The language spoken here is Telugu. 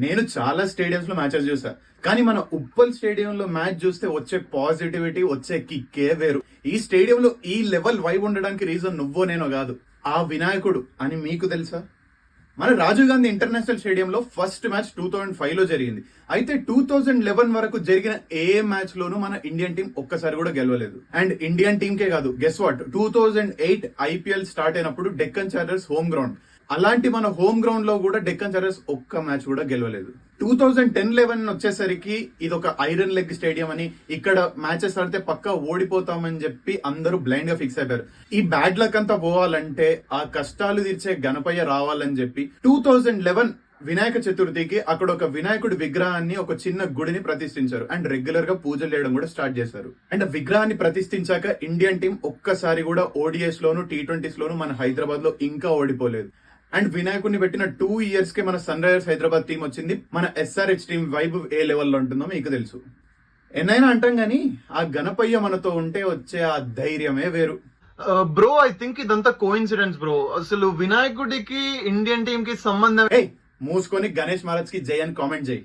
నేను చాలా స్టేడియంస్ లో మ్యాచెస్ చూసా, కానీ మన ఉప్పల్ స్టేడియంలో మ్యాచ్ చూస్తే వచ్చే పాజిటివిటీ, వచ్చే కిక్కే వేరు. ఈ స్టేడియంలో ఈ లెవెల్ వైబ్ ఉండడానికి రీజన్ నువ్వో నేనో కాదు, ఆ వినాయకుడు అని మీకు తెలుసా? మన రాజీవ్ గాంధీ ఇంటర్నేషనల్ స్టేడియంలో ఫస్ట్ మ్యాచ్ 2005 లో జరిగింది. అయితే 2011 వరకు జరిగిన ఏ మ్యాచ్ లోనూ మన ఇండియన్ టీం ఒక్కసారి కూడా గెలవలేదు. అండ్ ఇండియన్ టీం కే కాదు, గెస్ వాట్, 2008 ఐపీఎల్ స్టార్ట్ అయినప్పుడు డెక్కన్ చార్జర్స్ హోమ్ గ్రౌండ్, అలాంటి మన హోమ్ గ్రౌండ్ లో కూడా డెక్కన్ చార్జర్స్ ఒక్క మ్యాచ్ కూడా గెలవలేదు. 2010-11 వచ్చేసరికి ఇది ఒక ఐరన్ లెగ్ స్టేడియం అని, ఇక్కడ మ్యాచెస్ ఆడితే పక్కా ఓడిపోతామని చెప్పి అందరూ బ్లైండ్ గా ఫిక్స్ అయిపోయారు. ఈ బ్యాడ్ లక్ అంతా పోవాలంటే, ఆ కష్టాలు తీర్చే గణపయ్య రావాలని చెప్పి 2011 వినాయక చతుర్థికి అక్కడ ఒక వినాయకుడి విగ్రహాన్ని, ఒక చిన్న గుడిని ప్రతిష్ఠించారు. అండ్ రెగ్యులర్ గా పూజలు చేయడం కూడా స్టార్ట్ చేశారు. అండ్ విగ్రహాన్ని ప్రతిష్ఠించాక ఇండియన్ టీం ఒక్కసారి కూడా ఓడిఎస్ లోను, T20s లోను మన హైదరాబాద్ లో ఇంకా ఓడిపోలేదు. అండ్ వినాయకుడిని పెట్టిన 2 years కే మన సన్ రైజర్స్ హైదరాబాద్ టీం వచ్చింది. మన SRH టీం వైబ్ ఏ లెవెల్లో ఉంటుందో మీకు తెలుసు. ఎన్నైనా అంటాం గానీ, ఆ గణపయ్య మనతో ఉంటే వచ్చే ఆ ధైర్యమే వేరు. బ్రో, ఐ థింక్ ఇదంతా కోఇన్సిడెన్స్ బ్రో. అసలు వినాయకుడికి ఇండియన్ టీం కి సంబంధం. మూసుకొని గణేష్ మహారాజ్ కి జై అని కామెంట్ చేయి.